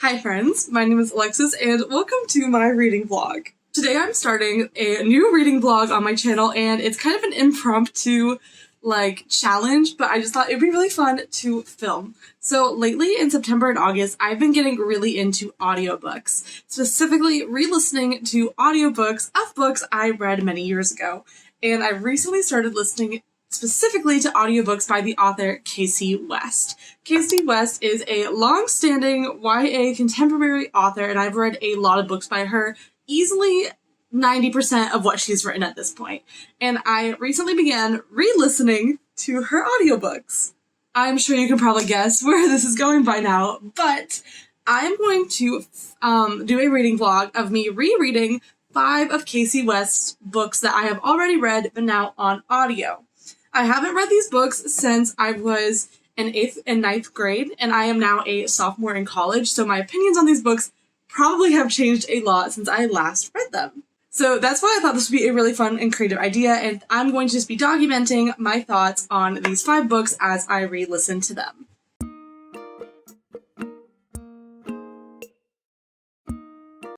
Hi friends, my name is Alexis and welcome to my reading vlog. Today I'm starting a new reading vlog on my channel and it's kind of an impromptu challenge, but I just thought it'd be really fun to film. So lately in September and August, I've been getting really into audiobooks, specifically re-listening to audiobooks of books I read many years ago. And I recently started listening specifically to audiobooks by the author Kasie West. Kasie West is a long-standing YA contemporary author, and I've read a lot of books by her, easily 90% of what she's written at this point. And I recently began re-listening to her audiobooks. I'm sure you can probably guess where this is going by now, but I'm going to do a reading vlog of me rereading 5 of Kasie West's books that I have already read, but now on audio. I haven't read these books since I was in 8th and 9th grade, and I am now a sophomore in college, so my opinions on these books probably have changed a lot since I last read them. So that's why I thought this would be a really fun and creative idea, and I'm going to just be documenting my thoughts on these 5 books as I re-listen to them.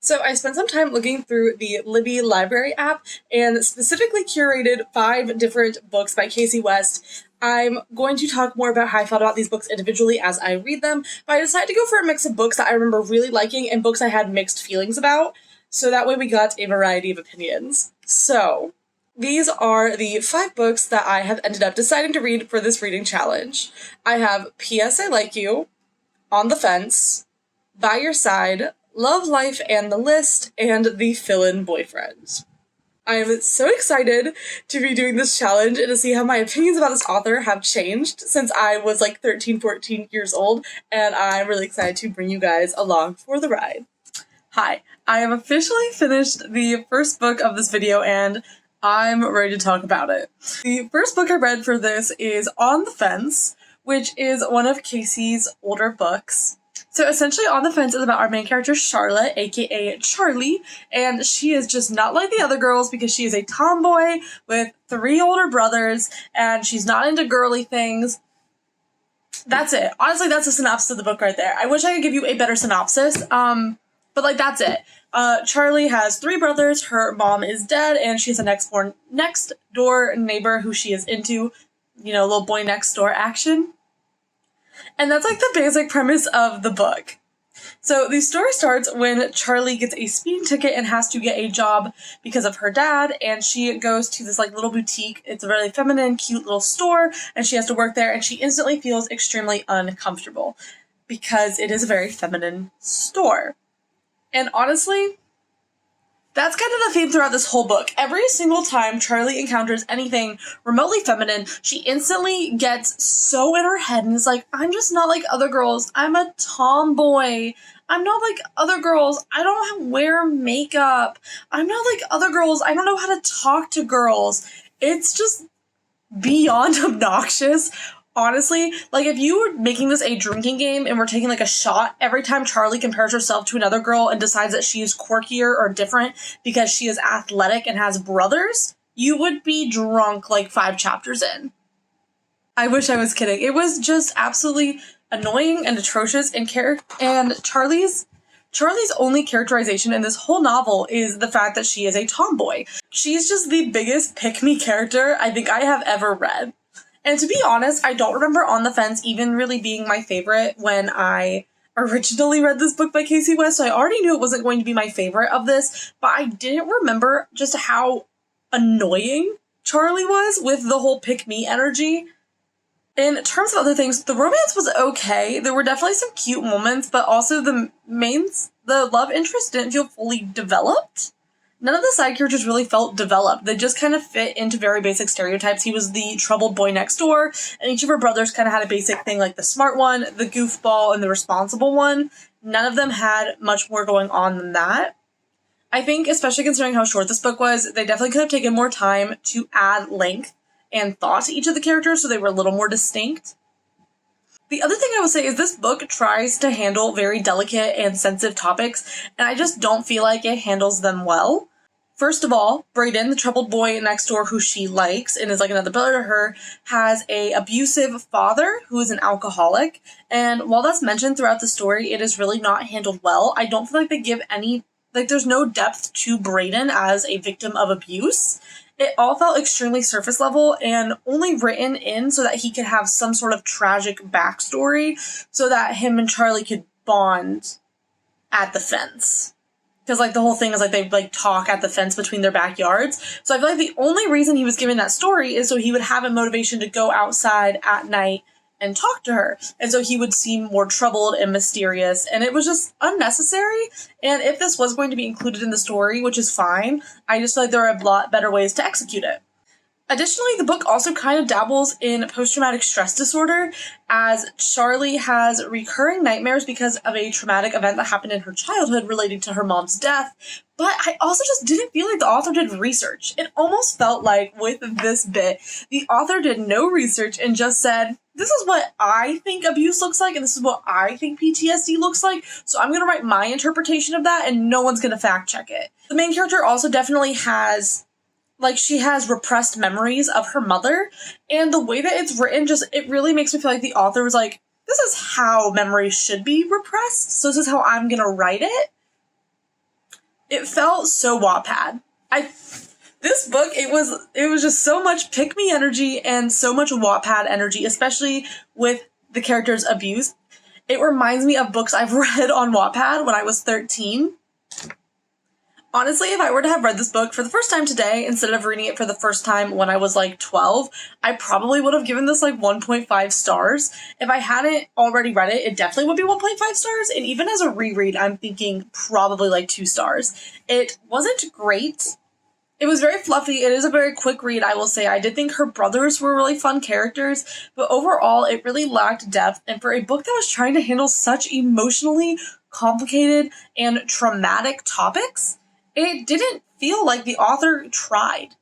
So I spent some time looking through the Libby library app and specifically curated 5 different books by Kasie West. I'm going to talk more about how I felt about these books individually as I read them, but I decided to go for a mix of books that I remember really liking and books I had mixed feelings about, so that way we got a variety of opinions. So these are the 5 books that I have ended up deciding to read for this reading challenge. I have P.S. I Like You, On the Fence, By Your Side, Love, Life, and the List, and The Fill-In Boyfriend. I am so excited to be doing this challenge and to see how my opinions about this author have changed since I was 13, 14 years old, and I'm really excited to bring you guys along for the ride. Hi, I have officially finished the first book of this video and I'm ready to talk about it. The first book I read for this is On the Fence, which is one of Kasie's older books. So essentially On the Fence is about our main character Charlotte, aka Charlie, and she is just not like the other girls because she is a tomboy with 3 older brothers and she's not into girly things. That's it. Honestly, that's a synopsis of the book right there. I wish I could give you a better synopsis, but that's it. Charlie has 3 brothers, her mom is dead, and she has a next door neighbor who she is into, little boy next door action. And that's the basic premise of the book. So the story starts when Charlie gets a speeding ticket and has to get a job because of her dad, and she goes to this little boutique. It's a really feminine, cute little store, and she has to work there, and she instantly feels extremely uncomfortable because it is a very feminine store. And honestly, that's kind of the theme throughout this whole book. Every single time Charlie encounters anything remotely feminine, she instantly gets so in her head and is like, I'm just not like other girls. I'm a tomboy. I'm not like other girls. I don't wear makeup. I'm not like other girls. I don't know how to talk to girls. It's just beyond obnoxious. Honestly, if you were making this a drinking game and we're taking a shot every time Charlie compares herself to another girl and decides that she is quirkier or different because she is athletic and has brothers, you would be drunk 5 chapters in. I wish I was kidding. It was just absolutely annoying and atrocious, and Charlie's only characterization in this whole novel is the fact that she is a tomboy. She's just the biggest pick-me character I think I have ever read. And to be honest, I don't remember On the Fence even really being my favorite when I originally read this book by Kasie West, so I already knew it wasn't going to be my favorite of this, but I didn't remember just how annoying Charlie was with the whole pick-me energy. In terms of other things, the romance was okay. There were definitely some cute moments, but also the love interest didn't feel fully developed. None of the side characters really felt developed. They just kind of fit into very basic stereotypes. He was the troubled boy next door, and each of her brothers kind of had a basic thing, the smart one, the goofball, and the responsible one. None of them had much more going on than that. I think, especially considering how short this book was, they definitely could have taken more time to add length and thought to each of the characters so they were a little more distinct. The other thing I will say is this book tries to handle very delicate and sensitive topics, and I just don't feel like it handles them well. First of all, Brayden, the troubled boy next door who she likes and is like another brother to her, has a abusive father who is an alcoholic. And while that's mentioned throughout the story, it is really not handled well. I don't feel like they give any, like there's no depth to Brayden as a victim of abuse. It all felt extremely surface level and only written in so that he could have some sort of tragic backstory so that him and Charlie could bond at the fence. Because, like, the whole thing is, like, they, like, talk at the fence between their backyards. So I feel like the only reason he was given that story is so he would have a motivation to go outside at night and talk to her. And so he would seem more troubled and mysterious. And it was just unnecessary. And if this was going to be included in the story, which is fine, I just feel like there are a lot better ways to execute it. Additionally, the book also kind of dabbles in post-traumatic stress disorder, as Charlie has recurring nightmares because of a traumatic event that happened in her childhood relating to her mom's death. But I also just didn't feel like the author did research. It almost felt like with this bit, the author did no research and just said, this is what I think abuse looks like, and this is what I think PTSD looks like, so I'm going to write my interpretation of that, and no one's going to fact check it. The main character also definitely has, like, she has repressed memories of her mother, and the way that it's written just, it really makes me feel like the author was like, this is how memories should be repressed, so this is how I'm gonna write it. It felt so Wattpad. This book, it was just so much pick-me energy and so much Wattpad energy, especially with the character's abuse. It reminds me of books I've read on Wattpad when I was 13. Honestly, if I were to have read this book for the first time today, instead of reading it for the first time when I was like 12, I probably would have given this like 1.5 stars. If I hadn't already read it, it definitely would be 1.5 stars. And even as a reread, I'm thinking probably like 2 stars. It wasn't great. It was very fluffy. It is a very quick read, I will say. I did think her brothers were really fun characters, but overall, it really lacked depth. And for a book that was trying to handle such emotionally complicated and traumatic topics, it didn't feel like the author tried.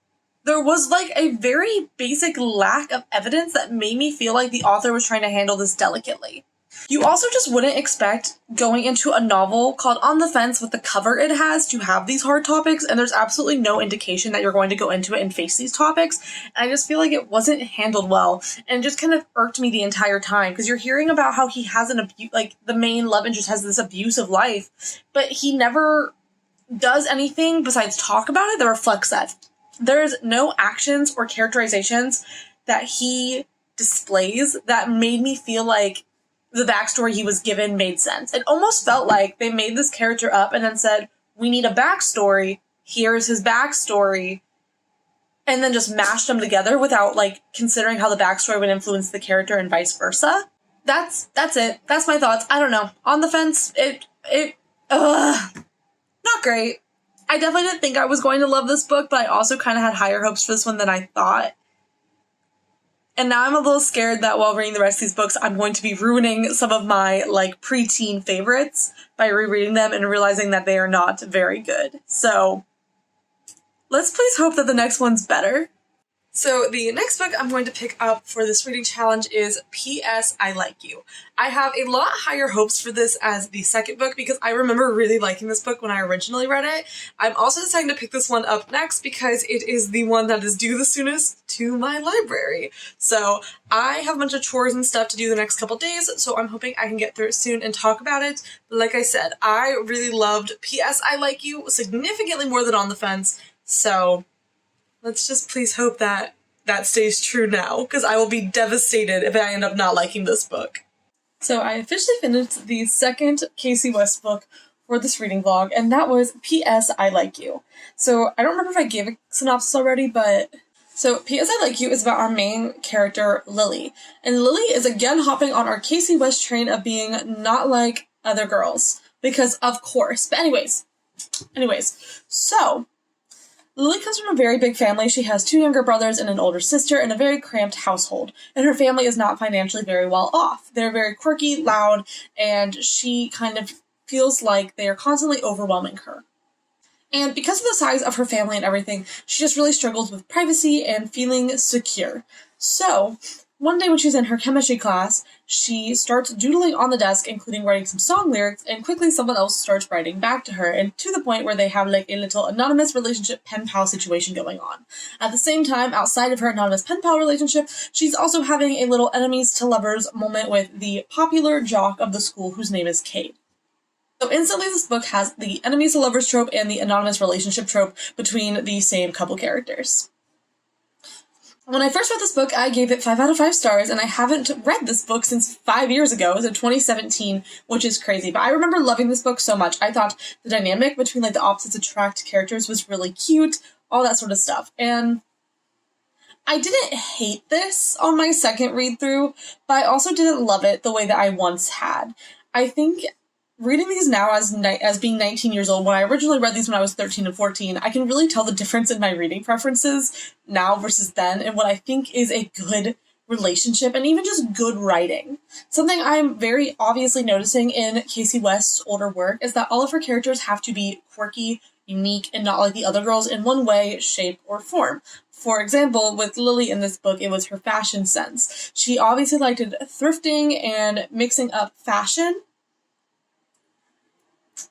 There was like a very basic lack of evidence that made me feel like the author was trying to handle this delicately. You also just wouldn't expect going into a novel called On the Fence with the cover it has to have these hard topics, and there's absolutely no indication that you're going to go into it and face these topics. And I just feel like it wasn't handled well, and it just kind of irked me the entire time, because you're hearing about how he has like the main love interest has this abusive life, but he never does anything besides talk about it that reflects that. There's no actions or characterizations that he displays that made me feel like the backstory he was given made sense. It almost felt like they made this character up and then said, we need a backstory, here's his backstory, and then just mashed them together without like considering how the backstory would influence the character and vice versa. That's it. That's my thoughts. I don't know. On the Fence, not great. I definitely didn't think I was going to love this book, but I also kind of had higher hopes for this one than I thought. And now I'm a little scared that while reading the rest of these books, I'm going to be ruining some of my, like, preteen favorites by rereading them and realizing that they are not very good. So, let's please hope that the next one's better. So the next book I'm going to pick up for this reading challenge is P.S. I Like You. I have a lot higher hopes for this as the second book because I remember really liking this book when I originally read it. I'm also deciding to pick this one up next because it is the one that is due the soonest to my library. So I have a bunch of chores and stuff to do the next couple days, so I'm hoping I can get through it soon and talk about it. But like I said, I really loved P.S. I Like You significantly more than On the Fence, so let's just please hope that that stays true now, because I will be devastated if I end up not liking this book. So I officially finished the second Kasie West book for this reading vlog, and that was P.S. I Like You. So I don't remember if I gave a synopsis already, but so P.S. I Like You is about our main character, Lily. And Lily is again hopping on our Kasie West train of being not like other girls, because of course. But anyways, so Lily comes from a very big family. She has 2 younger brothers and an older sister and a very cramped household. And her family is not financially very well off. They're very quirky, loud, and she kind of feels like they are constantly overwhelming her. And because of the size of her family and everything, she just really struggles with privacy and feeling secure. So One day when she's in her chemistry class, she starts doodling on the desk, including writing some song lyrics, and quickly someone else starts writing back to her, and to the point where they have like a little anonymous relationship pen pal situation going on. At the same time, outside of her anonymous pen pal relationship, she's also having a little enemies to lovers moment with the popular jock of the school whose name is Cade. So instantly this book has the enemies to lovers trope and the anonymous relationship trope between the same couple characters. When I first read this book, I gave it 5 out of 5 stars, and I haven't read this book since 5 years ago, so 2017, which is crazy. But I remember loving this book so much. I thought the dynamic between like the opposites attract characters was really cute, all that sort of stuff. And I didn't hate this on my second read through, but I also didn't love it the way that I once had. I think reading these now as being 19 years old, when I originally read these when I was 13 and 14, I can really tell the difference in my reading preferences now versus then, and what I think is a good relationship and even just good writing. Something I'm very obviously noticing in Kasie West's older work is that all of her characters have to be quirky, unique, and not like the other girls in one way, shape, or form. For example, with Lily in this book, it was her fashion sense. She obviously liked thrifting and mixing up fashion.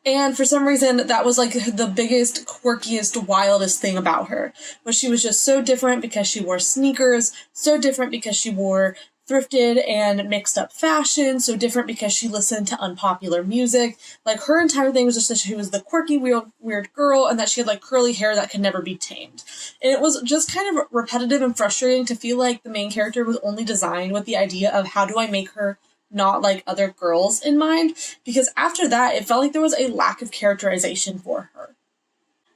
And for some reason, that was like the biggest, quirkiest, wildest thing about her. But she was just so different because she wore sneakers, so different because she wore thrifted and mixed up fashion, so different because she listened to unpopular music. Like, her entire thing was just that she was the quirky, weird girl, and that she had like curly hair that could never be tamed. And it was just kind of repetitive and frustrating to feel like the main character was only designed with the idea of how do I make her not like other girls in mind, because after that, it felt like there was a lack of characterization for her.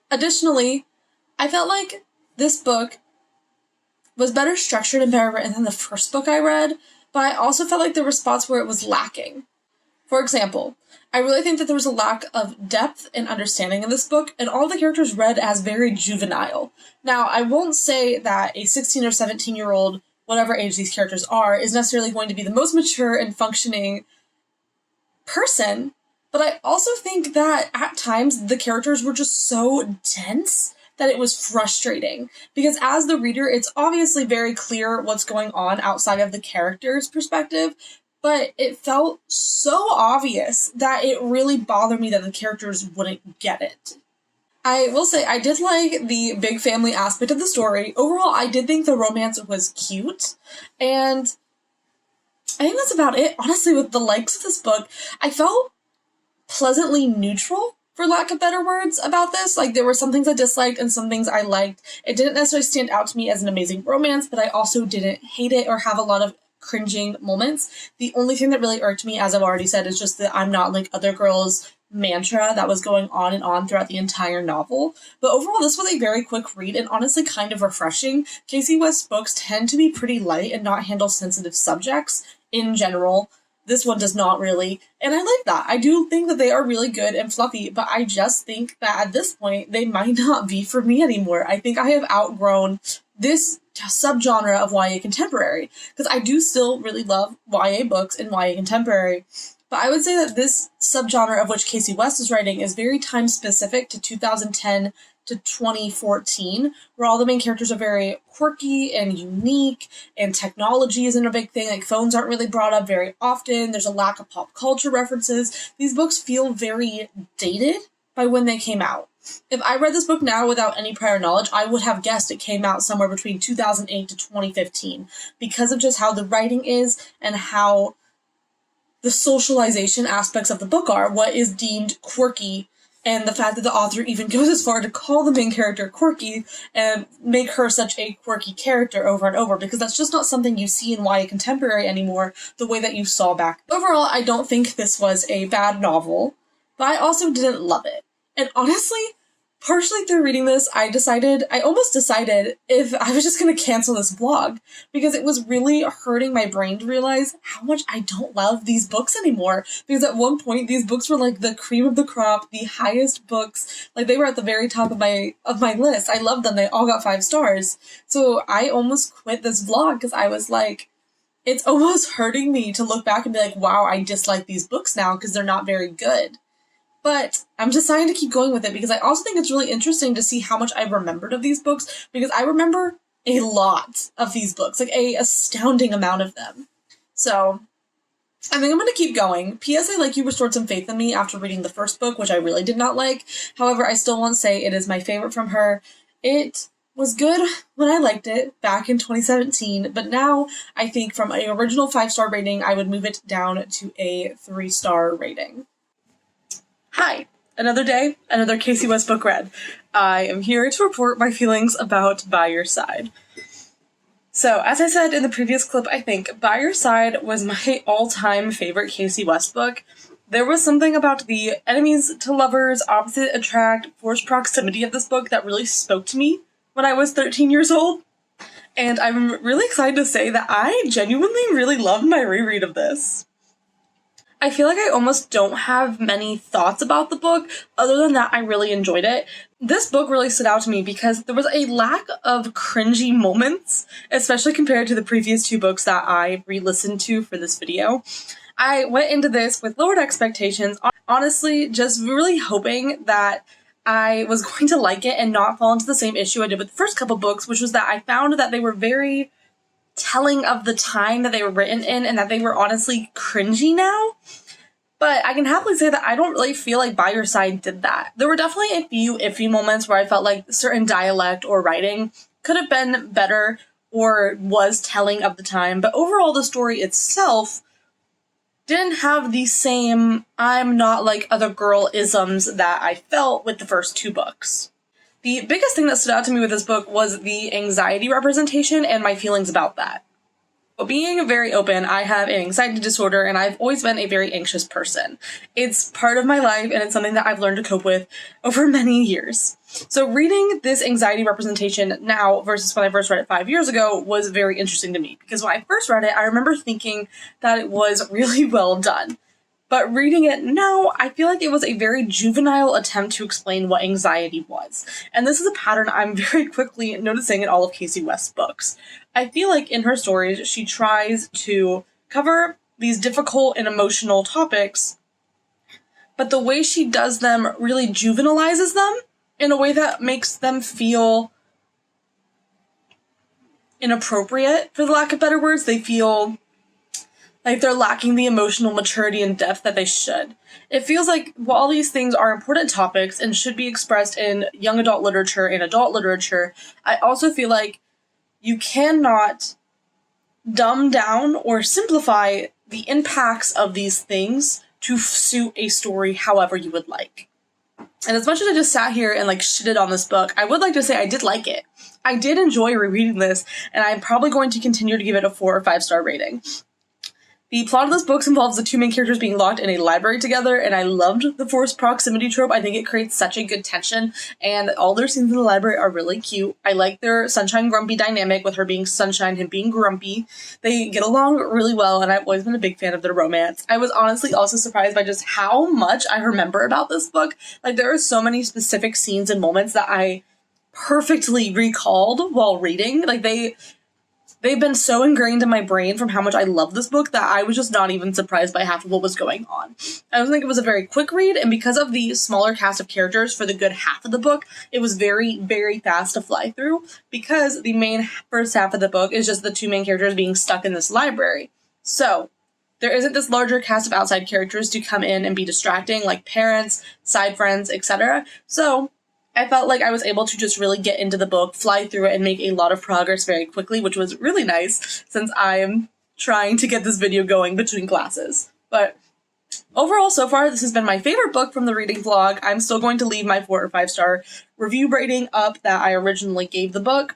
Additionally, I felt like this book was better structured and better written than the first book I read, but I also felt like there were spots where it was lacking. For example, I really think that there was a lack of depth and understanding in this book, and all the characters read as very juvenile. Now, I won't say that a 16 or 17-year-old, whatever age these characters are, is necessarily going to be the most mature and functioning person, but I also think that at times the characters were just so dense that it was frustrating. Because as the reader, it's obviously very clear what's going on outside of the character's perspective, but it felt so obvious that it really bothered me that the characters wouldn't get it. I will say, I did like the big family aspect of the story. Overall, I did think the romance was cute, and I think that's about it. Honestly, with the likes of this book, I felt pleasantly neutral, for lack of better words, about this. Like, there were some things I disliked and some things I liked. It didn't necessarily stand out to me as an amazing romance, but I also didn't hate it or have a lot of cringing moments. The only thing that really irked me, as I've already said, is just that I'm not like other girls mantra that was going on and on throughout the entire novel. But overall, this was a very quick read and honestly kind of refreshing. Kasie West's books tend to be pretty light and not handle sensitive subjects in general. This one does not really, and I like that. I do think that they are really good and fluffy, but I just think that at this point, they might not be for me anymore. I think I have outgrown this subgenre of YA contemporary, because I do still really love YA books and YA contemporary. But I would say that this subgenre of which Kasie West is writing is very time-specific to 2010 to 2014, where all the main characters are very quirky and unique, and technology isn't a big thing. Like, phones aren't really brought up very often. There's a lack of pop culture references. These books feel very dated by when they came out. If I read this book now without any prior knowledge, I would have guessed it came out somewhere between 2008 to 2015, because of just how the writing is and how the socialization aspects of the book are, what is deemed quirky, and the fact that the author even goes as far to call the main character quirky and make her such a quirky character over and over, because that's just not something you see in YA contemporary anymore the way that you saw back. Overall, I don't think this was a bad novel, but I also didn't love it. And honestly, partially through reading this, I almost decided if I was just going to cancel this blog, because it was really hurting my brain to realize how much I don't love these books anymore. Because at one point, these books were like the cream of the crop, the highest books. Like, they were at the very top of my list. I loved them. They all got 5 stars. So I almost quit this blog because I was like, it's almost hurting me to look back and be like, wow, I dislike these books now because they're not very good. But I'm deciding to keep going with it because I also think it's really interesting to see how much I remembered of these books, because I remember a lot of these books, like a astounding amount of them. So I think I'm going to keep going. P.S. I like you restored some faith in me after reading the first book, which I really did not like. However, I still won't say it is my favorite from her. It was good when I liked it back in 2017, but now I think from an original 5-star rating, I would move it down to a 3-star rating. Hi, another day, another Kasie West book read. I am here to report my feelings about By Your Side. So, as I said in the previous clip, I think By Your Side was my all-time favorite Kasie West book. There was something about the enemies to lovers, opposite attract, forced proximity of this book that really spoke to me when I was 13 years old. And I'm really excited to say that I genuinely really loved my reread of this. I feel like I almost don't have many thoughts about the book, other than that I really enjoyed it. This book really stood out to me because there was a lack of cringy moments, especially compared to the previous 2 books that I re-listened to for this video. I went into this with lowered expectations, honestly just really hoping that I was going to like it and not fall into the same issue I did with the first couple books, which was that I found that they were very telling of the time that they were written in and that they were honestly cringy now. But I can happily say that I don't really feel like By Your Side did that. There were definitely a few iffy moments where I felt like certain dialect or writing could have been better or was telling of the time, but overall the story itself didn't have the same I'm not like other girl-isms that I felt with the first 2 books. The biggest thing that stood out to me with this book was the anxiety representation and my feelings about that. But being very open, I have an anxiety disorder and I've always been a very anxious person. It's part of my life and it's something that I've learned to cope with over many years. So reading this anxiety representation now versus when I first read it 5 years ago was very interesting to me because when I first read it, I remember thinking that it was really well done. But reading it now, I feel like it was a very juvenile attempt to explain what anxiety was. And this is a pattern I'm very quickly noticing in all of Kasie West's books. I feel like in her stories, she tries to cover these difficult and emotional topics, but the way she does them really juvenilizes them in a way that makes them feel inappropriate, for the lack of better words. They feel like they're lacking the emotional maturity and depth that they should. It feels like while these things are important topics and should be expressed in young adult literature and adult literature, I also feel like you cannot dumb down or simplify the impacts of these things to suit a story however you would like. And as much as I just sat here and shitted on this book, I would like to say I did like it. I did enjoy rereading this, and I'm probably going to continue to give it a 4 or 5-star rating. The plot of this book involves the 2 main characters being locked in a library together, and I loved the forced proximity trope. I think it creates such a good tension, and all their scenes in the library are really cute. I like their Sunshine-Grumpy dynamic with her being Sunshine, him being Grumpy. They get along really well, and I've always been a big fan of their romance. I was honestly also surprised by just how much I remember about this book. There are so many specific scenes and moments that I perfectly recalled while reading. They've been so ingrained in my brain from how much I love this book that I was just not even surprised by half of what was going on. I don't think it was a very quick read, and because of the smaller cast of characters for the good half of the book, it was very, very fast to fly through because the main first half of the book is just the 2 main characters being stuck in this library. So there isn't this larger cast of outside characters to come in and be distracting, like parents, side friends, etc. So I felt like I was able to just really get into the book, fly through it, and make a lot of progress very quickly, which was really nice since I'm trying to get this video going between classes. But overall, so far, this has been my favorite book from the reading vlog. I'm still going to leave my 4 or 5-star review rating up that I originally gave the book.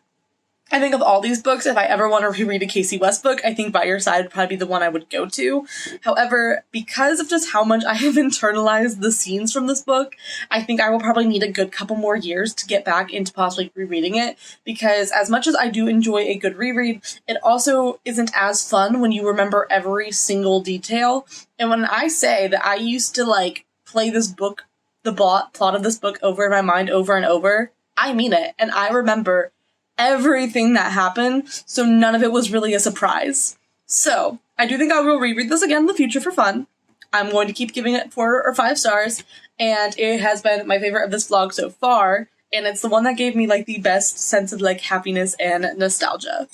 I think of all these books, if I ever want to reread a Kasie West book, I think By Your Side would probably be the one I would go to. However, because of just how much I have internalized the scenes from this book, I think I will probably need a good couple more years to get back into possibly rereading it, because as much as I do enjoy a good reread, it also isn't as fun when you remember every single detail. And when I say that I used to play this book, the plot of this book over in my mind over and over, I mean it, and I remember everything that happened, so none of it was really a surprise. So, I do think I will reread this again in the future for fun. I'm going to keep giving it 4 or 5 stars, and it has been my favorite of this vlog so far, and it's the one that gave me like the best sense of like happiness and nostalgia.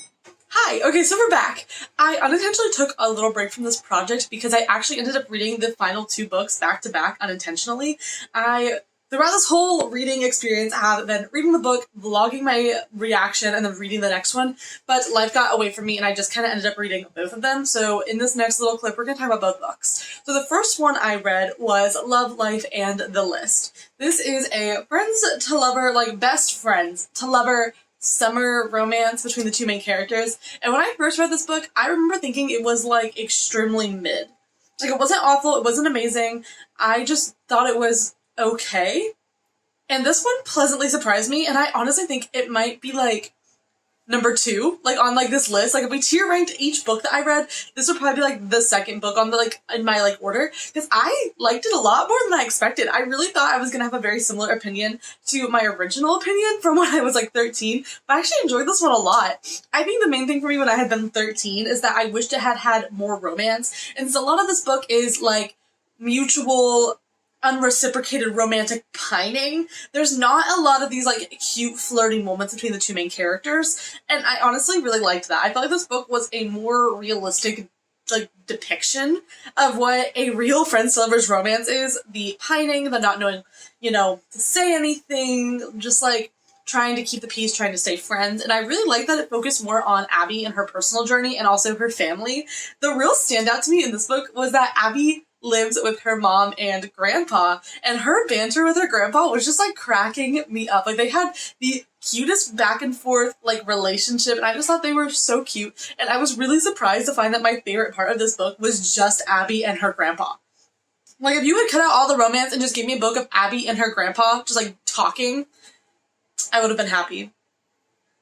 Hi, okay, so we're back. I unintentionally took a little break from this project because I actually ended up reading the final 2 books back to back unintentionally. Throughout this whole reading experience, I have been reading the book, vlogging my reaction, and then reading the next one, but life got away from me and I just kind of ended up reading both of them. So in this next little clip, we're going to talk about both books. So the first one I read was Love, Life, and the List. This is a friends to lover, like best friends to lover summer romance between the 2 main characters. And when I first read this book, I remember thinking it was like extremely mid. Like it wasn't awful, it wasn't amazing. I just thought it was okay. And this one pleasantly surprised me, and I honestly think it might be like number 2, like on like this list. Like if we tier ranked each book that I read, this would probably be like the second book on the like in my like order, because I liked it a lot more than I expected. I really thought I was gonna have a very similar opinion to my original opinion from when I was like 13, but I actually enjoyed this one a lot. I think the main thing for me when I had been 13 is that I wished it had had more romance, and so a lot of this book is like mutual unreciprocated romantic pining. There's not a lot of these like cute flirty moments between the 2 main characters, and I honestly really liked that. I felt like this book was a more realistic like depiction of what a real friends to lovers romance is. The pining, the not knowing, to say anything, just like trying to keep the peace, trying to stay friends. And I really like that it focused more on Abby and her personal journey and also her family. The real standout to me in this book was that Abby lives with her mom and grandpa, and her banter with her grandpa was just like cracking me up. Like they had the cutest back and forth like relationship, and I just thought they were so cute. And I was really surprised to find that my favorite part of this book was just Abby and her grandpa. Like if you had cut out all the romance and just gave me a book of Abby and her grandpa just like talking, I would have been happy.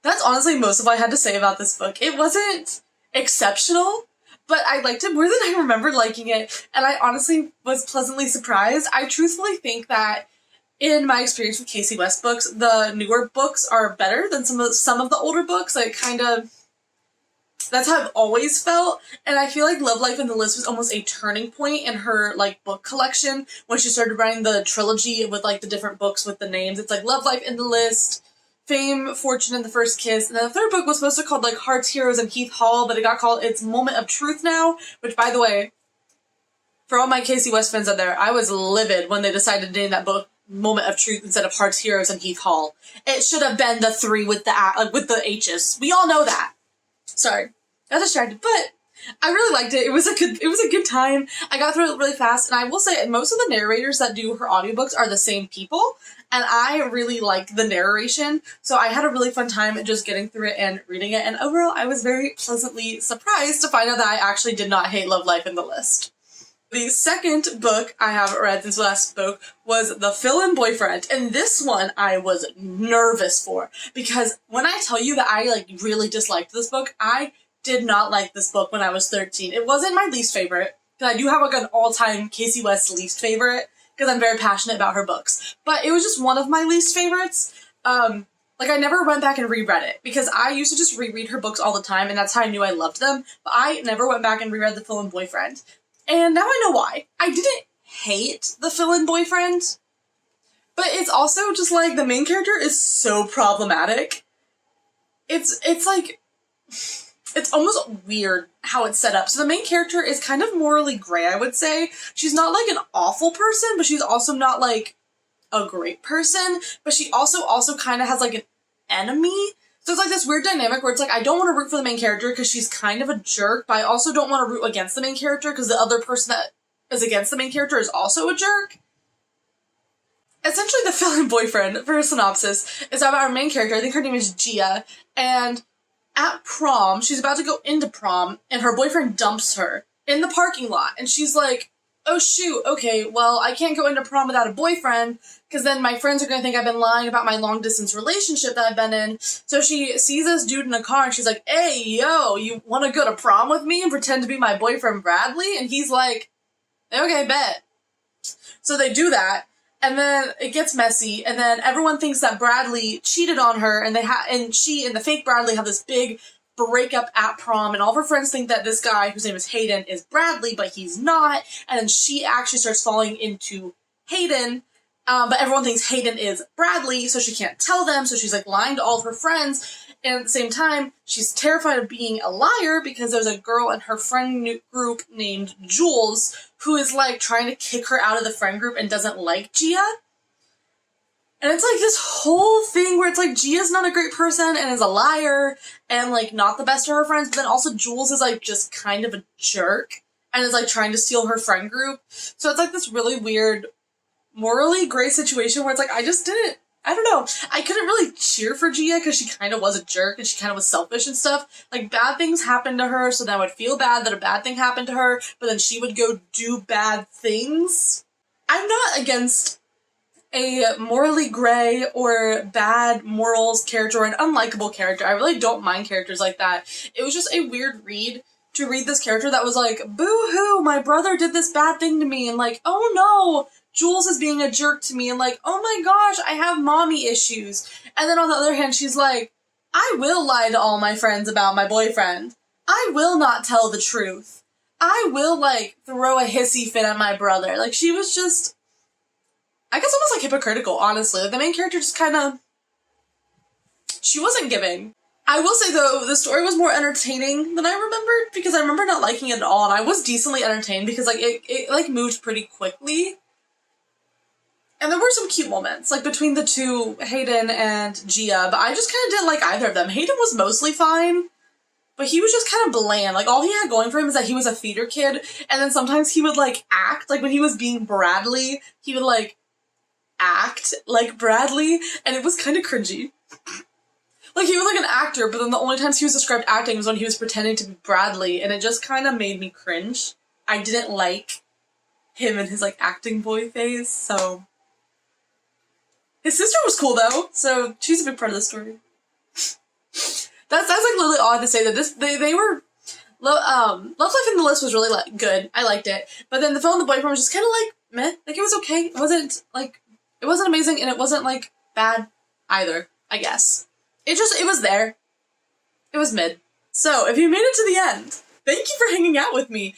That's honestly most of what I had to say about this book. It wasn't exceptional, but I liked it more than I remembered liking it, and I honestly was pleasantly surprised. I truthfully think that in my experience with Kasie West books, the newer books are better than some of the older books. Like that's how I've always felt, and I feel like Love, Life, and the List was almost a turning point in her like book collection when she started writing the trilogy with like the different books with the names. It's like Love, Life, and the List, Fame, Fortune, and the First Kiss. And then the third book was supposed to be called like Hearts, Heroes, and Heath Hall, but it got called It's Moment of Truth now, which by the way, for all my Kasie West fans out there, I was livid when they decided to name that book Moment of Truth instead of Hearts, Heroes, and Heath Hall. It should have been the 3 with the H's. We all know that. Sorry, got distracted, but I really liked it. It was a good time. I got through it really fast, and I will say most of the narrators that do her audiobooks are the same people, and I really like the narration, so I had a really fun time just getting through it and reading it, and overall I was very pleasantly surprised to find out that I actually did not hate Love, Life, and the List. The second book I have read since we last spoke was The Fill-In Boyfriend, and this one I was nervous for, because when I tell you that I like really disliked this book, I did not like this book when I was 13. It wasn't my least favorite, because I do have like an all-time Kasie West least favorite, because I'm very passionate about her books. But it was just one of my least favorites. Like I never went back and reread it, because I used to just reread her books all the time, and that's how I knew I loved them. But I never went back and reread The Fill-In Boyfriend. And now I know why. I didn't hate The Fill-In Boyfriend, but it's also just like the main character is so problematic. It's like, it's almost weird how it's set up. So the main character is kind of morally gray, I would say. She's not like an awful person, but she's also not like a great person, but she also kind of has like an enemy. So it's like this weird dynamic where it's like, I don't want to root for the main character because she's kind of a jerk, but I also don't want to root against the main character because the other person that is against the main character is also a jerk. Essentially, The Fill-In Boyfriend, for a synopsis, is about our main character. I think her name is Gia, and at prom, she's about to go into prom, and her boyfriend dumps her in the parking lot, and she's like, oh shoot, okay, well, I can't go into prom without a boyfriend, because then my friends are going to think I've been lying about my long-distance relationship that I've been in. So she sees this dude in a car, and she's like, hey, yo, you want to go to prom with me and pretend to be my boyfriend Bradley? And he's like, okay, bet. So they do that, and then it gets messy, and then everyone thinks that Bradley cheated on her, and she and the fake Bradley have this big breakup at prom, and all of her friends think that this guy, whose name is Hayden, is Bradley, but he's not, and then she actually starts falling into Hayden, But everyone thinks Hayden is Bradley, so she can't tell them, so she's like lying to all of her friends. And at the same time, she's terrified of being a liar because there's a girl in her friend group named Jules who is like trying to kick her out of the friend group and doesn't like Gia. And it's like this whole thing where it's like Gia's not a great person and is a liar and like not the best of her friends, but then also Jules is like just kind of a jerk and is like trying to steal her friend group. So it's like this really weird, morally gray situation where it's like, I don't know. I couldn't really cheer for Gia because she kind of was a jerk and she kind of was selfish and stuff. Like, bad things happened to her, so then I would feel bad that a bad thing happened to her, but then she would go do bad things. I'm not against a morally gray or bad morals character or an unlikable character. I really don't mind characters like that. It was just a weird read to read this character that was like, boo-hoo, my brother did this bad thing to me, and like, oh no, Jules is being a jerk to me, and like, oh my gosh, I have mommy issues. And then on the other hand, she's like, I will lie to all my friends about my boyfriend. I will not tell the truth. I will, like, throw a hissy fit at my brother. Like, she was just, I guess almost like hypocritical, honestly. Like, the main character just kind of, she wasn't giving. I will say, though, the story was more entertaining than I remembered, because I remember not liking it at all, and I was decently entertained because, like, it moved pretty quickly. And there were some cute moments, like, between the two, Hayden and Gia, but I just kind of didn't like either of them. Hayden was mostly fine, but he was just kind of bland. Like, all he had going for him is that he was a theater kid, and then sometimes he would, like, act, like, when he was being Bradley, he would, like, act like Bradley, and it was kind of cringy. Like, he was, like, an actor, but then the only times he was described acting was when he was pretending to be Bradley, and it just kind of made me cringe. I didn't like him and his, like, acting boy phase, so... His sister was cool, though, so she's a big part of the story. That's like literally all I have to say. That they were Love Life in the List was really like good. I liked it, but then the film The Boyfriend was just kind of like meh. Like, it was okay. It wasn't amazing, and it wasn't like bad either. I guess it was there. It was mid. So if you made it to the end, thank you for hanging out with me.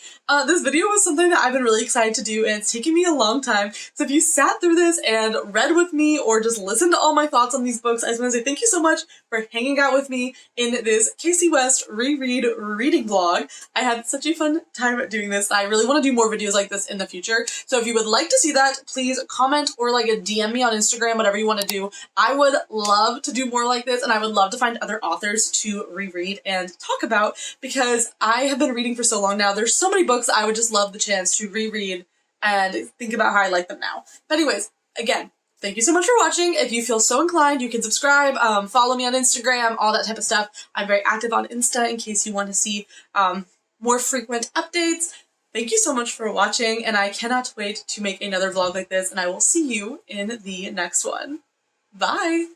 This video was something that I've been really excited to do, and it's taken me a long time. So if you sat through this and read with me or just listened to all my thoughts on these books, I just want to say thank you so much for hanging out with me in this Kasie West reread reading vlog. I had such a fun time doing this. I really want to do more videos like this in the future. So if you would like to see that, please comment or like a DM me on Instagram, whatever you want to do. I would love to do more like this, and I would love to find other authors to reread and talk about, because I have been reading for so long now. There's so many books I would just love the chance to reread and think about how I like them now. But anyways, again, thank you so much for watching. If you feel so inclined, you can subscribe, follow me on Instagram, all that type of stuff. I'm very active on Insta in case you want to see more frequent updates. Thank you so much for watching, and I cannot wait to make another vlog like this, and I will see you in the next one. Bye!